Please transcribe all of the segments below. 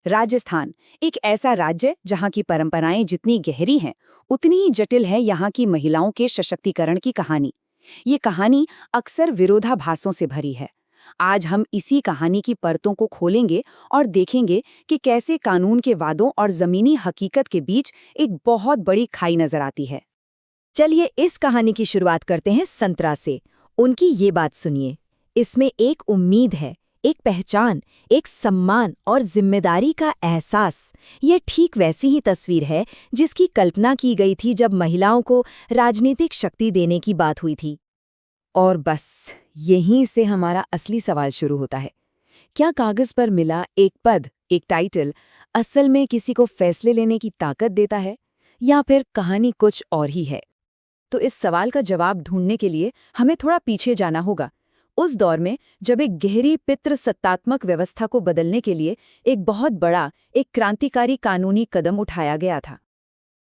राजस्थान एक ऐसा राज्य जहाँ की परंपराएं जितनी गहरी हैं, उतनी ही जटिल है यहाँ की महिलाओं के सशक्तिकरण की कहानी। ये कहानी अक्सर विरोधाभासों से भरी है। आज हम इसी कहानी की परतों को खोलेंगे और देखेंगे कि कैसे कानून के वादों और जमीनी हकीकत के बीच एक बहुत बड़ी खाई नजर आती है। चलिए इस कहानी की शुरुआत करते हैं संतरा से। उनकी ये बात सुनिए। इसमें एक उम्मीद है, एक पहचान, एक सम्मान और जिम्मेदारी का एहसास। ये ठीक वैसी ही तस्वीर है जिसकी कल्पना की गई थी जब महिलाओं को राजनीतिक शक्ति देने की बात हुई थी। और बस यहीं से हमारा असली सवाल शुरू होता है। क्या कागज पर मिला एक पद, एक टाइटल, असल में किसी को फैसले लेने की ताकत देता है, या फिर कहानी कुछ और ही है? तो इस सवाल का जवाब ढूंढने के लिए हमें थोड़ा पीछे जाना होगा, उस दौर में जब एक गहरी पितृसत्तात्मक व्यवस्था को बदलने के लिए एक बहुत बड़ा, एक क्रांतिकारी कानूनी कदम उठाया गया था।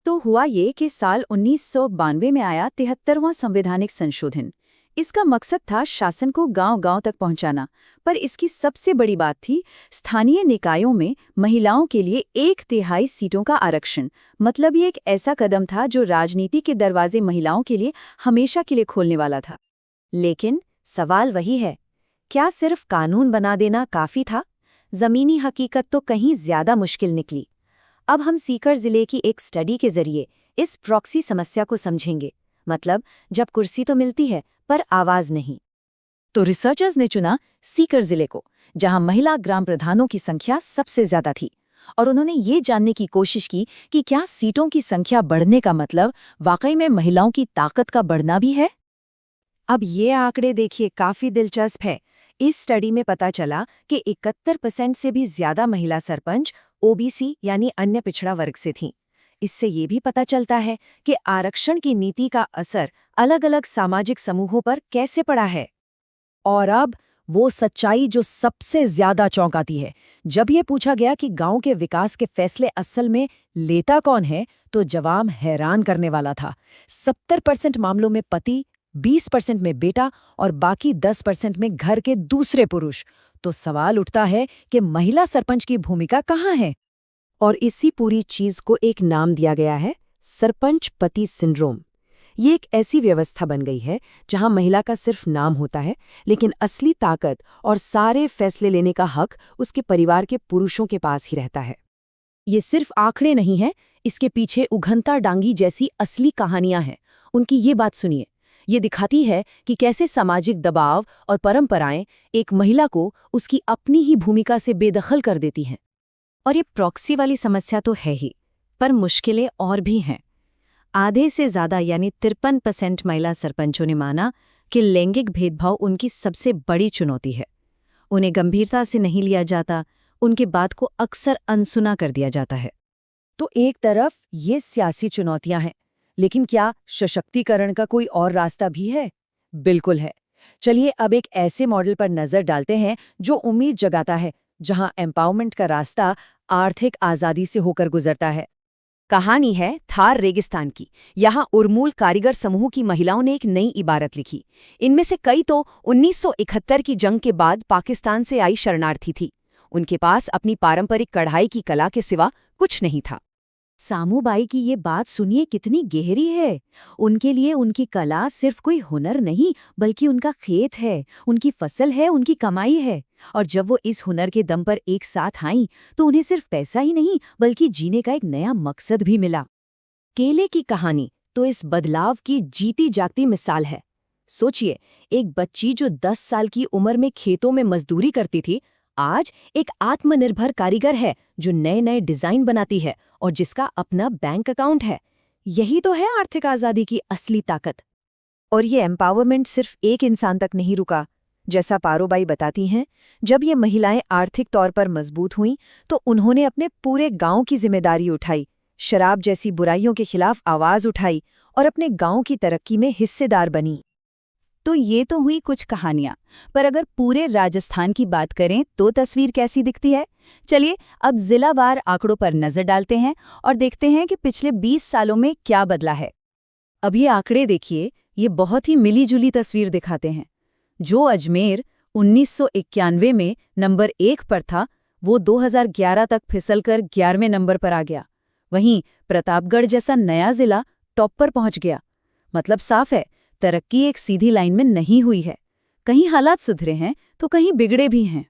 तो हुआ ये कि साल 1992 में आया 73वां संवैधानिक संशोधन। इसका मकसद था शासन को गांव-गांव तक पहुंचाना, पर इसकी सबसे बड़ी बात थी स्थानीय निकायों में महिलाओं के लिए 1/3 सीटों का आरक्षण। मतलब ये एक ऐसा कदम था जो राजनीति के दरवाजे महिलाओं के लिए हमेशा के लिए खोलने वाला था। लेकिन सवाल वही है, क्या सिर्फ कानून बना देना काफी था? जमीनी हकीकत तो कहीं ज्यादा मुश्किल निकली। अब हम सीकर जिले की एक स्टडी के जरिए इस प्रॉक्सी समस्या को समझेंगे। मतलब जब कुर्सी तो मिलती है पर आवाज नहीं। तो रिसर्चर्स ने चुना सीकर जिले को, जहां महिला ग्राम प्रधानों की संख्या सबसे ज्यादा थी, और उन्होंने ये जानने की कोशिश की कि क्या सीटों की संख्या बढ़ने का मतलब वाकई में महिलाओं की ताकत का बढ़ना भी है। अब ये आंकड़े देखिए, काफी दिलचस्प है। इस स्टडी में पता चला कि 71% से भी ज्यादा महिला सरपंच ओबीसी यानी अन्य पिछड़ा वर्ग से थीं। इससे ये भी पता चलता है कि आरक्षण की नीति का असर अलग-अलग सामाजिक समूहों पर कैसे पड़ा है। और अब वो सच्चाई जो सबसे ज्यादा चौंकाती है। जब ये पूछा गया कि गांव के विकास के फैसले असल में लेता कौन है, तो जवाब हैरान करने वाला था। 70% मामलों में पति, 20% में बेटा और बाकी 10% में घर के दूसरे पुरुष। तो सवाल उठता है कि महिला सरपंच की भूमिका कहाँ है? और इसी पूरी चीज को एक नाम दिया गया है, सरपंच पति सिंड्रोम। ये एक ऐसी व्यवस्था बन गई है जहां महिला का सिर्फ नाम होता है, लेकिन असली ताकत और सारे फैसले लेने का हक उसके परिवार के पुरुषों के पास ही रहता है। ये सिर्फ आंकड़े नहीं हैं, इसके पीछे उघनता डांगी जैसी असली कहानियां हैं। उनकी ये बात सुनिए। ये दिखाती है कि कैसे सामाजिक दबाव और परंपराएं एक महिला को उसकी अपनी ही भूमिका से बेदखल कर देती हैं। और ये प्रॉक्सी वाली समस्या तो है ही, पर मुश्किलें और भी हैं। आधे से ज्यादा यानी 53% महिला सरपंचों ने माना कि लैंगिक भेदभाव उनकी सबसे बड़ी चुनौती है। उन्हें गंभीरता से नहीं लिया जाता, उनके बात को अक्सर अनसुना कर दिया जाता है। तो एक तरफ ये सियासी चुनौतियां हैं, लेकिन क्या सशक्तिकरण का कोई और रास्ता भी है? बिल्कुल है। चलिए अब एक ऐसे मॉडल पर नजर डालते हैं जो उम्मीद जगाता है, जहां एम्पावरमेंट का रास्ता आर्थिक आजादी से होकर गुजरता है। कहानी है थार रेगिस्तान की। यहाँ उर्मूल कारीगर समूह की महिलाओं ने एक नई इबारत लिखी। इनमें से कई तो 1971 की जंग के बाद पाकिस्तान से आई शरणार्थी थी। उनके पास अपनी पारंपरिक कढ़ाई की कला के सिवा कुछ नहीं था। सामूबाई की ये बात सुनिए, कितनी गहरी है। उनके लिए उनकी कला सिर्फ कोई हुनर नहीं, बल्कि उनका खेत है, उनकी फसल है, उनकी कमाई है। और जब वो इस हुनर के दम पर एक साथ आईं, तो उन्हें सिर्फ पैसा ही नहीं, बल्कि जीने का एक नया मकसद भी मिला। केले की कहानी तो इस बदलाव की जीती जागती मिसाल है। सोचिए, एक बच्ची जो 10 साल की उम्र में खेतों में मजदूरी करती थी, आज एक आत्मनिर्भर कारीगर है जो नए नए डिजाइन बनाती है और जिसका अपना बैंक अकाउंट है। यही तो है आर्थिक आजादी की असली ताकत। और ये एम्पावरमेंट सिर्फ एक इंसान तक नहीं रुका। जैसा पारोबाई बताती हैं, जब ये महिलाएं आर्थिक तौर पर मजबूत हुईं, तो उन्होंने अपने पूरे गांव की जिम्मेदारी उठाई, शराब जैसी बुराइयों के खिलाफ आवाज उठाई और अपने गांव की तरक्की में हिस्सेदार बनी। तो ये तो हुई कुछ कहानियां, पर अगर पूरे राजस्थान की बात करें तो तस्वीर कैसी दिखती है? चलिए अब जिलावार आंकड़ों पर नजर डालते हैं और देखते हैं कि पिछले 20 सालों में क्या बदला है। अब ये आंकड़े देखिए, ये बहुत ही मिली-जुली तस्वीर दिखाते हैं। जो अजमेर 1991 में नंबर 1 पर था, वो 2011 तक फिसलकर 11वें नंबर पर आ गया। वहीं प्रतापगढ़ जैसा नया जिला टॉप पर पहुंच गया। मतलब साफ है, तरक्की एक सीधी लाइन में नहीं हुई है। कहीं हालात सुधरे हैं तो कहीं बिगड़े भी हैं।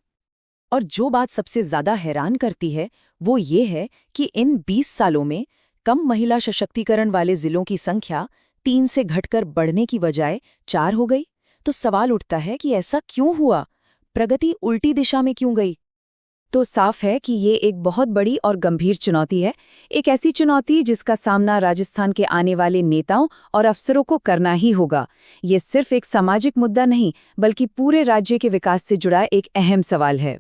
और जो बात सबसे ज्यादा हैरान करती है वो ये है कि इन 20 सालों में कम महिला सशक्तिकरण वाले जिलों की संख्या 3 से घटकर बढ़ने की बजाय 4 हो गई। तो सवाल उठता है कि ऐसा क्यों हुआ? प्रगति उल्टी दिशा में क्यों गई? तो साफ है कि ये एक बहुत बड़ी और गंभीर चुनौती है। एक ऐसी चुनौती जिसका सामना राजस्थान के आने वाले नेताओं और अफसरों को करना ही होगा। ये सिर्फ एक सामाजिक मुद्दा नहीं, बल्कि पूरे राज्य के विकास से जुड़ा एक अहम सवाल है।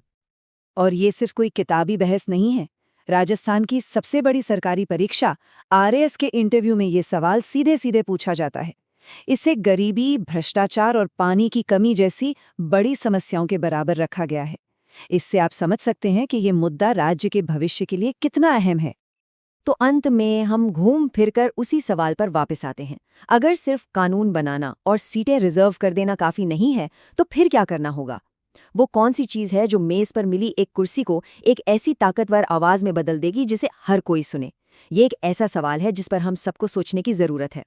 और ये सिर्फ कोई किताबी बहस नहीं है। राजस्थान की सबसे बड़ी सरकारी परीक्षा आरएएस के इंटरव्यू में ये सवाल सीधे सीधे पूछा जाता है। इसे गरीबी, भ्रष्टाचार और पानी की कमी जैसी बड़ी समस्याओं के बराबर रखा गया है। इससे आप समझ सकते हैं कि ये मुद्दा राज्य के भविष्य के लिए कितना अहम है। तो अंत में हम घूम फिरकर उसी सवाल पर वापस आते हैं। अगर सिर्फ कानून बनाना और सीटें रिजर्व कर देना काफी नहीं है, तो फिर क्या करना होगा? वो कौन सी चीज है जो मेज पर मिली एक कुर्सी को एक ऐसी ताकतवर आवाज में बदल देगी जिसे हर कोई सुने? ये एक ऐसा सवाल है जिस पर हम सबको सोचने की जरूरत है।